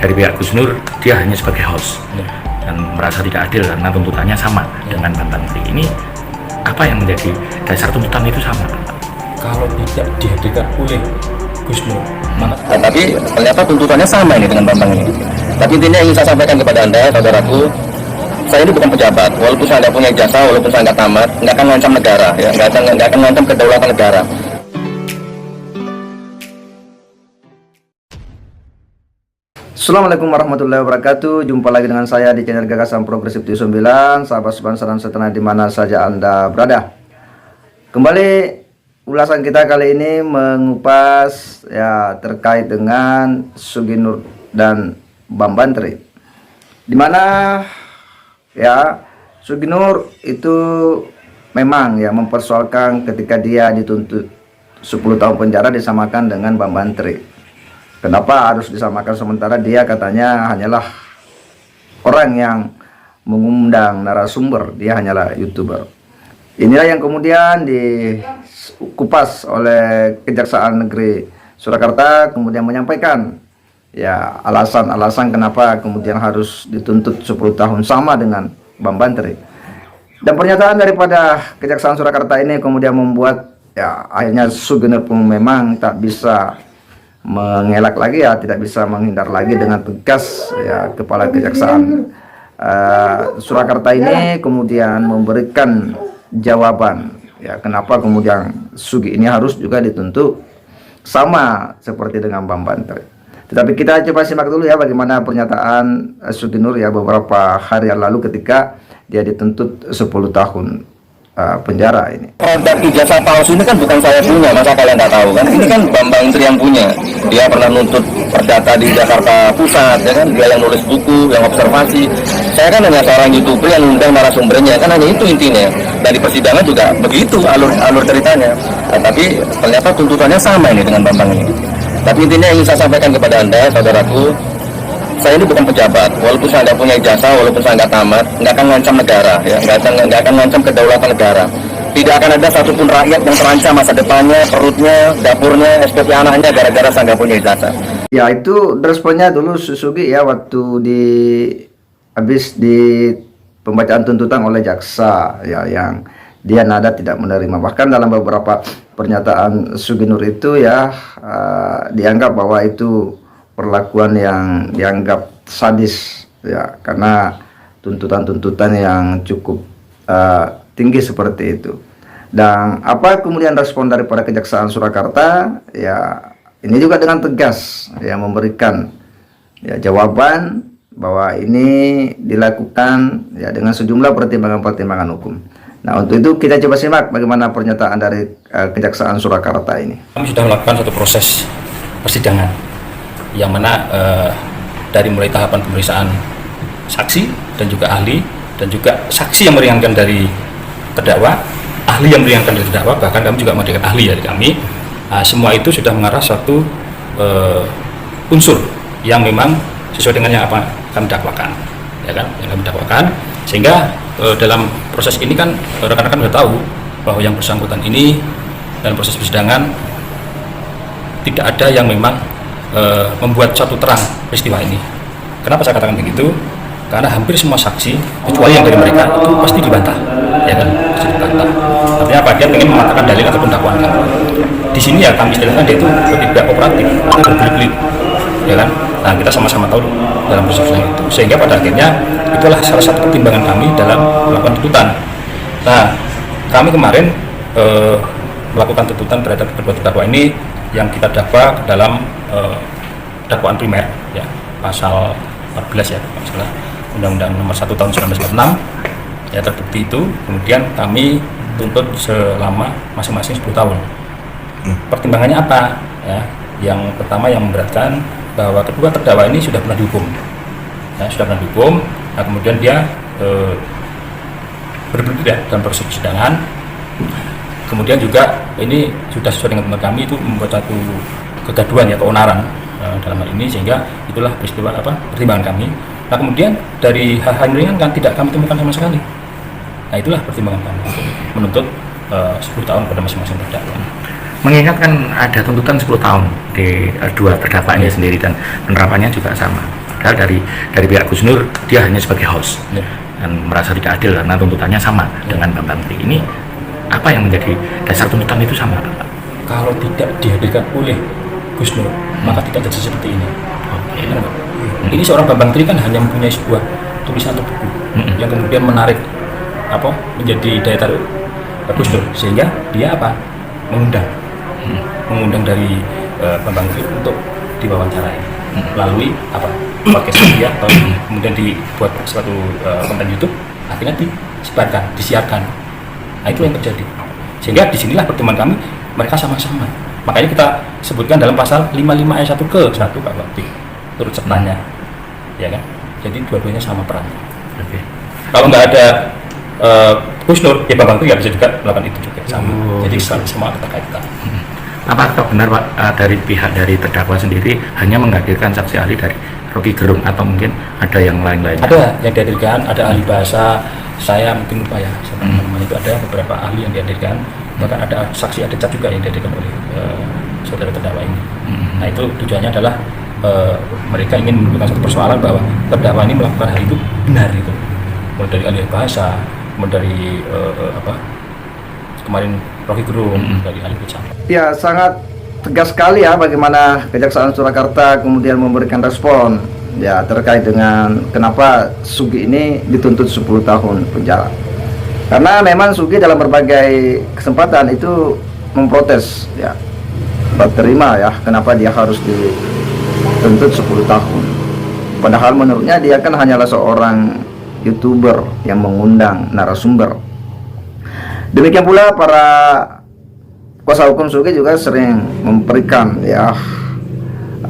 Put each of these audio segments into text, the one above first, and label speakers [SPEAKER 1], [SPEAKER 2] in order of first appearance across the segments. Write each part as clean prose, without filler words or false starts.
[SPEAKER 1] dari pihak Gus Nur dia hanya sebagai host dan merasa tidak adil karena tuntutannya sama dengan Bambang Tri. Ini apa yang menjadi dasar tuntutan itu sama?
[SPEAKER 2] Kalau tidak dihadirkan oleh Gus Nur,
[SPEAKER 3] tapi ternyata tuntutannya sama ini dengan Bambang ini. Tapi intinya ingin saya sampaikan kepada Anda, saudaraku, saya ini bukan pejabat. Walaupun saya tidak punya ijazah, walaupun saya nggak tamat, nggak akan mengancam negara, ya, nggak akan mengancam kedaulatan negara.
[SPEAKER 4] Assalamualaikum warahmatullahi wabarakatuh. Jumpa lagi dengan saya di channel Gagasan Progresif 9, sahabat sebangsa dan setanah di mana saja Anda berada. Kembali ulasan kita kali ini mengupas ya terkait dengan Sugi Nur dan Bambang Tri. Dimana ya Sugi Nur itu memang ya mempersoalkan ketika dia dituntut 10 tahun penjara disamakan dengan Bambang Tri. Kenapa harus disamakan sementara dia katanya hanyalah orang yang mengundang narasumber, dia hanyalah YouTuber. Inilah yang kemudian dikupas oleh Kejaksaan Negeri Surakarta, kemudian menyampaikan ya alasan-alasan kenapa kemudian harus dituntut 10 tahun sama dengan Bambang Tri. Dan pernyataan daripada Kejaksaan Surakarta ini kemudian membuat ya akhirnya Sugi Nur pun memang tak bisa mengelak lagi ya, tidak bisa menghindar lagi dengan tegas ya Kepala Kejaksaan Surakarta ini kemudian memberikan jawaban ya kenapa kemudian Sugi ini harus juga dituntut sama seperti dengan Bambang Tri. Tetapi kita coba simak dulu ya bagaimana pernyataan Sugi Nur ya beberapa hari yang lalu ketika dia dituntut 10 tahun penjara ini.
[SPEAKER 3] Produk ijazah palsu ini kan bukan saya punya, masa kalian nggak tahu kan? Ini kan Bambang Tri yang punya. Dia pernah nuntut perdata di Jakarta Pusat, ya kan? Dia yang nulis buku, yang observasi. Saya kan hanya seorang YouTuber yang undang narasumbernya, kan hanya itu intinya. Dan di persidangan juga begitu alur ceritanya. Nah, tapi ternyata tuntutannya sama ini dengan Bambang ini. Tapi intinya ingin saya sampaikan kepada Anda, saudaraku, saya ini bukan pejabat, walaupun saya tidak punya ijazah, walaupun saya nggak tamat, nggak akan mengancam negara, ya, nggak akan mengancam kedaulatan negara. Tidak akan ada satupun rakyat yang terancam masa depannya, perutnya, dapurnya, SPP anaknya gara-gara saya nggak punya ijazah.
[SPEAKER 4] Ya itu responnya dulu Sugi ya waktu habis di pembacaan tuntutan oleh jaksa ya yang dia nada tidak menerima. Bahkan dalam beberapa pernyataan Sugi Nur itu ya dianggap bahwa itu perlakuan yang dianggap sadis ya karena tuntutan-tuntutan yang cukup tinggi seperti itu. Dan apa kemudian respon daripada Kejaksaan Surakarta ya ini juga dengan tegas ya memberikan ya jawaban bahwa ini dilakukan ya dengan sejumlah pertimbangan-pertimbangan hukum. Nah untuk itu kita coba simak bagaimana pernyataan dari Kejaksaan Surakarta ini.
[SPEAKER 2] Kami sudah melakukan satu proses persidangan yang mana dari mulai tahapan pemeriksaan saksi dan juga ahli dan juga saksi yang meringankan dari terdakwa, ahli yang meringankan dari terdakwa, bahkan kami juga menghadirkan ahli dari kami. Semua itu sudah mengarah suatu unsur yang memang sesuai dengan yang apa kami dakwakan, ya kan? Yang kami dakwakan, sehingga dalam proses ini kan rekan-rekan sudah tahu bahwa yang bersangkutan ini dalam proses persidangan tidak ada yang memang membuat suatu terang peristiwa ini. Kenapa saya katakan begitu? Karena hampir semua saksi kecuali yang dari mereka itu pasti dibantah, ya kan? Pasti dibantah. Artinya apa? Dia ingin mengatakan dalil ataupun dakwaan kami. Di sini ya kami istilahkan dia itu tidak kooperatif atau berbelit-belit, ya kan? Nah kita sama-sama tahu dalam proses itu. Sehingga pada akhirnya itulah salah satu pertimbangan kami dalam melakukan tuntutan. Nah kami kemarin melakukan tuntutan terhadap kedua terdakwa ini yang kita dakwa dalam dakwaan primer ya pasal 14 ya masalah Undang-Undang Nomor 1 Tahun 1946 ya terbukti itu. Kemudian kami tuntut selama masing-masing 10 tahun. Pertimbangannya apa ya? Yang pertama yang memberatkan bahwa kedua terdakwa ini sudah pernah dihukum ya, sudah pernah dihukum. Nah kemudian dia berbelit ya dalam proses persidangan. Kemudian juga ini sudah sesuai dengan teman kami itu membuat satu kegaduhan ya, keonaran dalam hal ini, sehingga itulah peristiwa pertimbangan kami. Nah kemudian dari hal-hal ringan kan tidak kami temukan sama sekali. Nah itulah pertimbangan kami menuntut 10 tahun pada masing-masing terdakwa.
[SPEAKER 1] Mengingat kan ada tuntutan 10 tahun di dua terdakwa ini sendiri dan penerapannya juga sama. Padahal dari pihak Gus Nur dia hanya sebagai host dan merasa tidak adil karena tuntutannya sama dengan Bambang Tri. Ini apa yang menjadi dasar tuntutan itu sama, Pak?
[SPEAKER 2] Kalau tidak dihadirkan oleh Gus Nur, maka tidak terjadi seperti ini. Benar nggak? Ini seorang Bambang Tri kan hanya mempunyai sebuah tulisan atau buku yang kemudian menarik menjadi daya tarik Gus Nur, sehingga dia mengundang dari Bambang Tri untuk diwawancarai melalui podcast dia, atau kemudian dibuat suatu konten YouTube, akhirnya disebarkan, disiarkan. Nah, itu yang terjadi. Sehingga disinilah pertemuan kami, mereka sama-sama. Makanya kita sebutkan dalam pasal 55 ayat 1 ke 1 Pak Bakti, turut sertanya, ya kan? Jadi dua-duanya sama peran.
[SPEAKER 1] Oke.
[SPEAKER 2] Kalau nggak ada Gus Nur, ya Bambang Tri nggak bisa juga melakukan itu juga sama. Jadi semua terkaitan.
[SPEAKER 1] Apakah benar Pak, dari terdakwa sendiri hanya menghadirkan saksi ahli dari Rocky Gerung atau mungkin ada yang lain-lain?
[SPEAKER 2] Ada yang dihadirkan, ada ahli bahasa, saya mungkin lupa ya, namanya itu ada beberapa ahli yang dihadirkan, bahkan ada saksi, ada cat juga yang dihadirkan oleh saudara terdakwa ini. Nah, itu tujuannya adalah mereka ingin menunjukkan satu persoalan bahwa terdakwa ini melakukan hal itu benar itu, mulai dari ahli bahasa, mulai dari kemarin Rocky Gerung, dari ahli kecap.
[SPEAKER 4] Ya, sangat tegas sekali ya bagaimana Kejaksaan Surakarta kemudian memberikan respon ya terkait dengan kenapa Sugi ini dituntut 10 tahun penjara. Karena memang Sugi dalam berbagai kesempatan itu memprotes ya, terima ya kenapa dia harus dituntut 10 tahun. Padahal menurutnya dia kan hanyalah seorang YouTuber yang mengundang narasumber. Demikian pula para kuasa hukum Sugi juga sering memberikan ya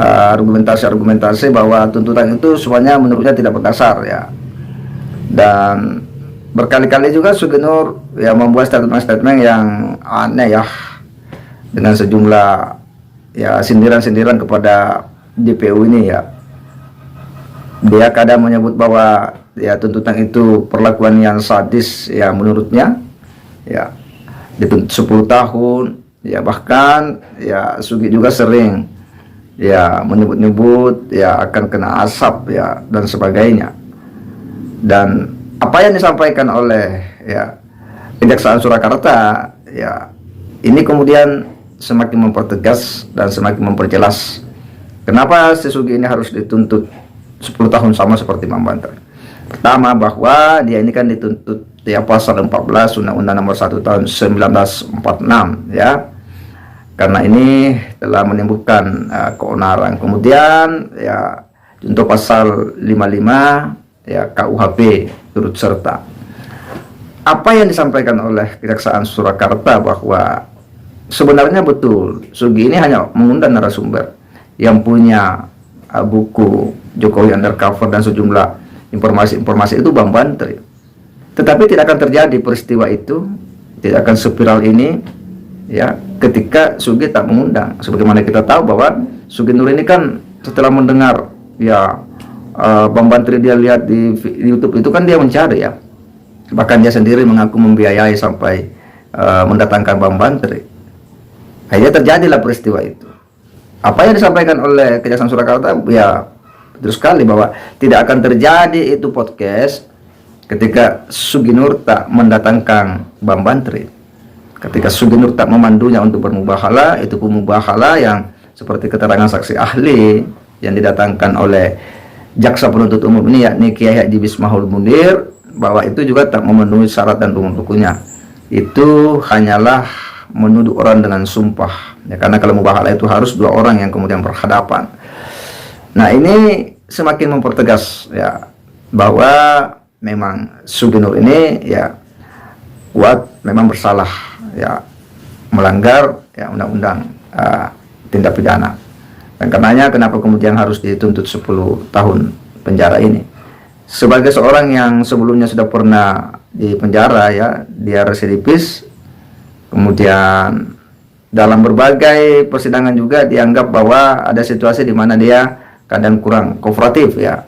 [SPEAKER 4] argumentasi bahwa tuntutan itu semuanya menurutnya tidak berdasar ya. Dan berkali-kali juga Sugi Nur ya membuat statement-statement yang aneh ya, dengan sejumlah ya sindiran-sindiran kepada JPU ini ya. Dia kadang menyebut bahwa ya tuntutan itu perlakuan yang sadis ya menurutnya ya, dituntut 10 tahun ya, bahkan ya Sugi juga sering ya menyebut-nyebut ya akan kena asap ya dan sebagainya. Dan apa yang disampaikan oleh ya Kejaksaan Surakarta ya ini kemudian semakin mempertegas dan semakin memperjelas kenapa si Sugi ini harus dituntut 10 tahun sama seperti Bambang Tri. Pertama, bahwa dia ini kan dituntut ya pasal 14 Undang-Undang Nomor 1 Tahun 1946 ya, karena ini telah menimbulkan keonaran. Kemudian ya untuk pasal 55 ya KUHP turut serta. Apa yang disampaikan oleh Kejaksaan Surakarta bahwa sebenarnya betul Sugi ini hanya mengundang narasumber yang punya buku Jokowi Undercover dan sejumlah informasi-informasi itu Bambang Tri. Tetapi tidak akan terjadi peristiwa itu, tidak akan spiral ini ya ketika Sugi tak mengundang. Sebagaimana kita tahu bahwa Sugi Nur ini kan setelah mendengar ya Bambang Tri dia lihat di YouTube itu kan dia mencari ya. Bahkan dia sendiri mengaku membiayai sampai mendatangkan Bambang Tri. Akhirnya terjadilah peristiwa itu. Apa yang disampaikan oleh Kejaksaan Surakarta ya betul sekali bahwa tidak akan terjadi itu podcast ketika Sugi Nur tak mendatangkan Bambang Tri. Ketika Sugi Nur tak memandunya untuk bermubahalah, itu pun mubahalah yang seperti keterangan saksi ahli yang didatangkan oleh jaksa penuntut umum ini, yakni Kiai Haji Bismahul Munir, bahwa itu juga tak memenuhi syarat dan rukun-rukunnya. Itu hanyalah menuduh orang dengan sumpah ya, karena kalau mubahalah itu harus 2 orang yang kemudian berhadapan. Nah, ini semakin mempertegas ya bahwa memang Sugi Nur ini ya kuat memang bersalah ya, melanggar ya undang-undang tindak pidana. Dan karenanya kenapa kemudian harus dituntut 10 tahun penjara ini. Sebagai seorang yang sebelumnya sudah pernah di penjara ya, dia residivis, kemudian dalam berbagai persidangan juga dianggap bahwa ada situasi di mana dia kadang kurang kooperatif ya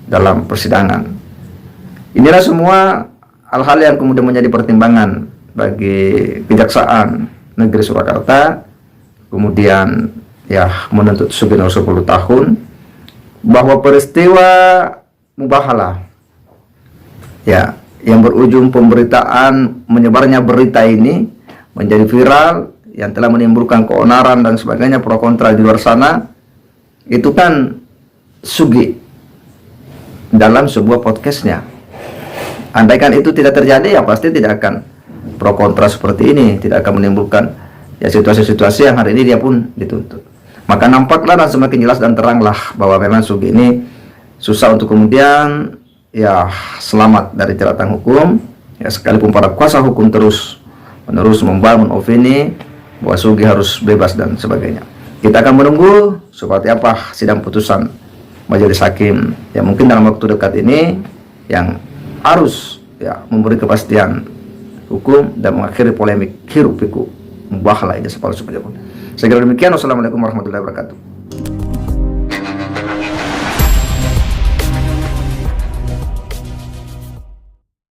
[SPEAKER 4] dalam persidangan. Inilah semua hal-hal yang kemudian menjadi pertimbangan bagi Kejaksaan Negeri Surakarta kemudian ya menuntut Sugi Nur 10 tahun bahwa peristiwa mubahalah ya yang berujung pemberitaan menyebarnya berita ini menjadi viral yang telah menimbulkan keonaran dan sebagainya, pro kontra di luar sana, itu kan Sugi dalam sebuah podcastnya. Andaikan itu tidak terjadi, ya pasti tidak akan pro kontra seperti ini, tidak akan menimbulkan ya situasi-situasi yang hari ini dia pun dituntut. Maka nampaklah dan semakin jelas dan teranglah bahwa memang Sugi ini susah untuk kemudian ya selamat dari jeratan hukum. Ya, sekalipun para kuasa hukum terus menerus membangun opini bahwa Sugi harus bebas dan sebagainya. Kita akan menunggu seperti apa sidang putusan majelis hakim yang mungkin dalam waktu dekat ini yang harus ya memberi kepastian hukum dan mengakhiri polemik hiruk pikuk mubahalah ini sepuluh. Saya kira demikian. Wassalamualaikum warahmatullahi wabarakatuh.